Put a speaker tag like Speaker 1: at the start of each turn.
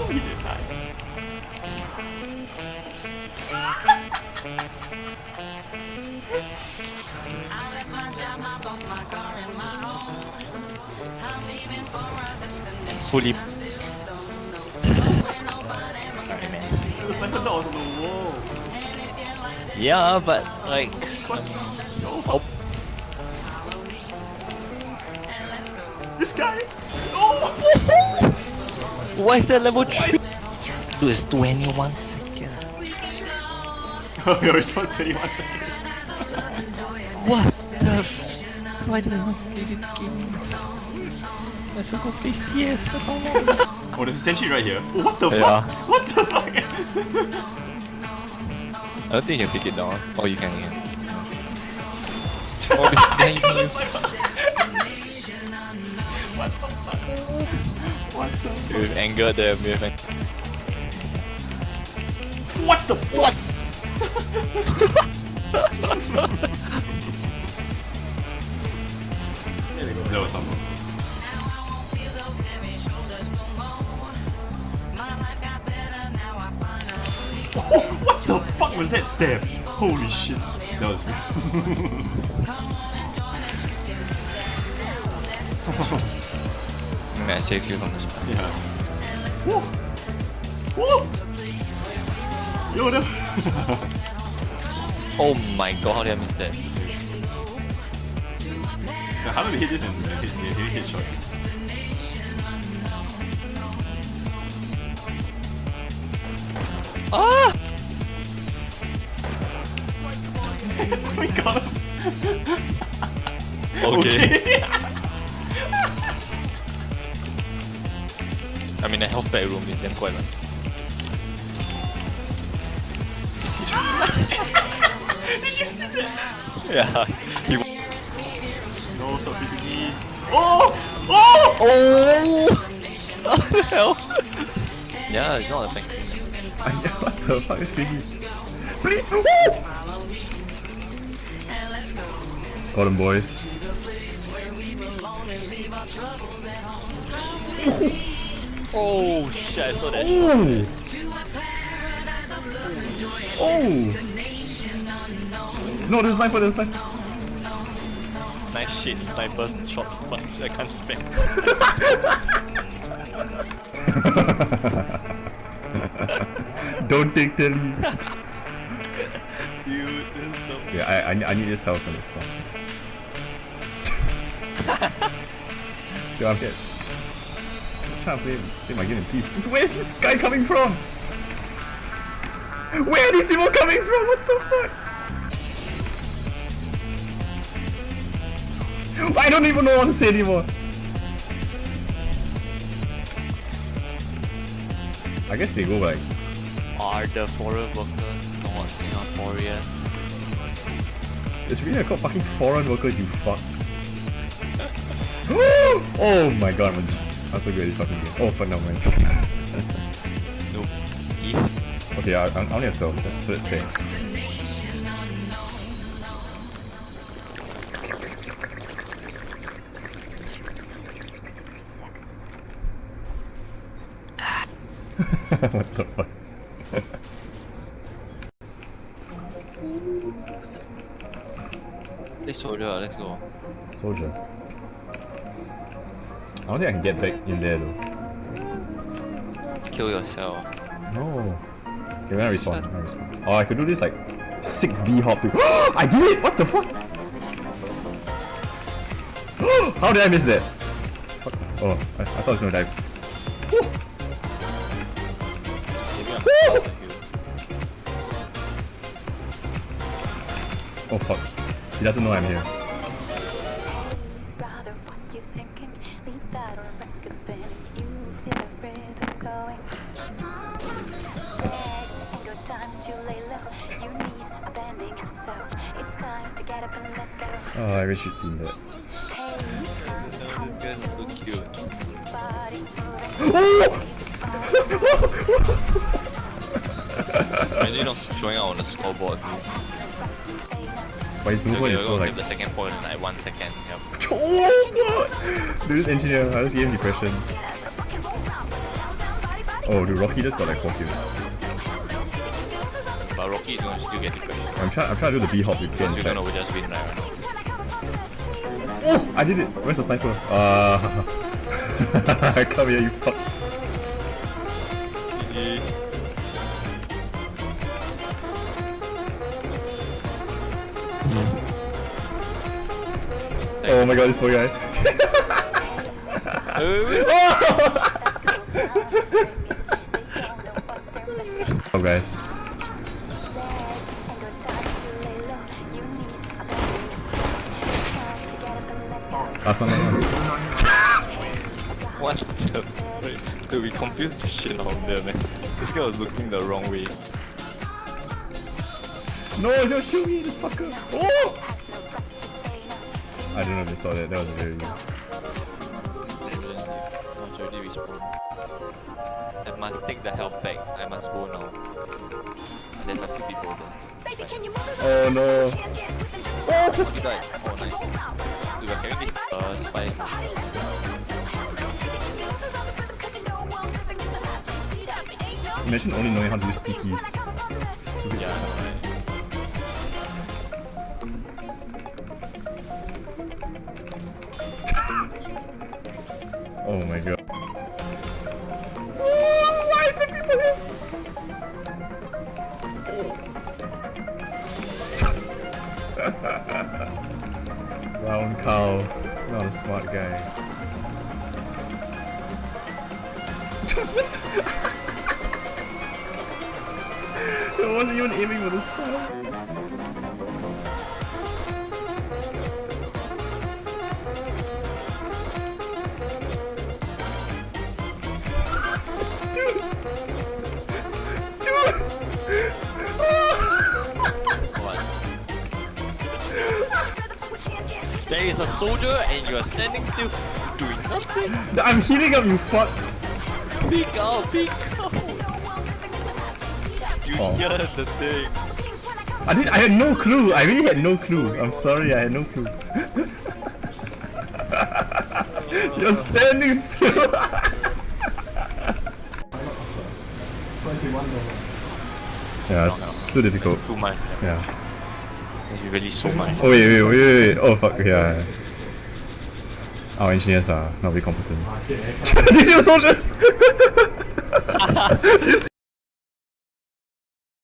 Speaker 1: he did that.
Speaker 2: Fully.
Speaker 1: Sorry, man. It was like a nose on the wall.
Speaker 2: Yeah, but like.
Speaker 1: Oh. This guy. Oh.
Speaker 2: Why is that level 3? Dude, it's 21 seconds.
Speaker 1: Oh, your response 21 seconds.
Speaker 2: What the why did I not play this game? I should go play CS, that's how long.
Speaker 1: Oh, there's a sentry right here. Oh, what the
Speaker 2: Yeah.
Speaker 1: fuck? What the fuck?
Speaker 2: I don't think you can pick it down. Oh, you can. Oh, behind you.
Speaker 1: What the fuck? What the fuck?
Speaker 2: With anger there, with anger.
Speaker 1: What the what? There we go. That was something. Oh, what the fuck was that stab? Holy shit. That was
Speaker 2: Maybe I save you from this one.
Speaker 1: yeah. Whoa. Whoa. Yo, that
Speaker 2: Oh my god, how did I miss that?
Speaker 1: So how do we hit this in hit shots?
Speaker 2: Ah!
Speaker 1: We got him.
Speaker 2: Okay. I mean, the health pack room is damn quite like.
Speaker 1: Did you see that?
Speaker 2: Yeah.
Speaker 1: No, stop PPG. Oh! Oh!
Speaker 2: Oh! What the hell? Yeah, it's not affecting me.
Speaker 3: What the fuck is crazy? Please move! Got him, boys.
Speaker 2: Oh shit, I saw that.
Speaker 3: Oh! Oh! No, there's a sniper, there's a sniper.
Speaker 2: Nice shit, sniper shot punch. I can't spec.
Speaker 3: Don't take Telly.
Speaker 2: Dude, this is dumb.
Speaker 3: Yeah, I need his help on this box. Dude, I'm dead. I'm trying to play my game in peace. Where's this guy coming from? Where are these people coming from? What the fuck? I don't even know what to say anymore. I guess they go like.
Speaker 2: Are the foreign workers not Singaporean?
Speaker 3: It's really called fucking foreign workers, you fuck. Oh my god, I'm so good at this fucking game. Oh, fuck, no, man.
Speaker 2: Nope.
Speaker 3: Okay, I only have 12. That's fair. What the fuck?
Speaker 2: Let's soldier, let's go.
Speaker 3: Soldier. I don't think I can get back in there though.
Speaker 2: Kill yourself.
Speaker 3: No. Okay, when I respawn. Oh, I could do this like sick B hop too. I did it! What the fuck? How did I miss that? Oh, I thought I was gonna dive.
Speaker 2: Maybe I'm
Speaker 3: Oh fuck. He doesn't know I'm here.
Speaker 4: Rather what you thinking, leave that on record spinning. You feel the rhythm going. Legs ain't got time to lay low. Your knees are bending, so it's time to get up and let go.
Speaker 3: Oh, I wish you'd seen that.
Speaker 4: Hey,
Speaker 2: this guy's so cute.
Speaker 4: body
Speaker 2: Imagine not showing out on the scoreboard.
Speaker 3: But his movement
Speaker 2: Okay,
Speaker 3: is
Speaker 2: we're
Speaker 3: so
Speaker 2: gonna
Speaker 3: like.
Speaker 2: give the second point in like 1 second. Yep.
Speaker 3: Oh god! Dude, this engineer, I just gave him depression. Oh, dude, Rocky just got like 4 kills.
Speaker 2: But Rocky is gonna still get the question.
Speaker 3: I'm trying to do the B-hop with
Speaker 2: Because we're
Speaker 3: inside.
Speaker 2: gonna just win right now.
Speaker 3: Oh, I did it! Where's the sniper? Come here, you fuck.
Speaker 2: GG.
Speaker 3: Oh my god, this poor guy. Oh guys. Last one, last one.
Speaker 2: What the frick? Dude, we confused the shit out of them, man. This guy was looking the wrong way.
Speaker 3: No, he's gonna kill me, this fucker. Oh! I don't know if you saw that, that was very...
Speaker 2: It's already respawned. I must take the health back. I must go now. And there's a few people there.
Speaker 3: Oh no.
Speaker 2: Oh, you died. Oh, nice. Dude, we're carrying this spy.
Speaker 3: Imagine only knowing how to do stickies. Stupid.
Speaker 2: Yeah, I know, right?
Speaker 3: Oh my god. Why is there people here? Round cow. Not a smart guy. What? I wasn't even aiming for this cow.
Speaker 2: What? There is a soldier and you are standing still doing nothing.
Speaker 3: I'm healing up, you fuck.
Speaker 2: Peek out, peek out. You
Speaker 3: Oh.
Speaker 2: hear the thing.
Speaker 3: I had no clue. I really had no clue. I'm sorry, I had no clue. You're standing still. Yeah, it's too difficult.
Speaker 2: Too much.
Speaker 3: Yeah.
Speaker 2: You really so much.
Speaker 3: Oh wait. Oh fuck, yeah. Our engineers are not very competent. This is a soldier! You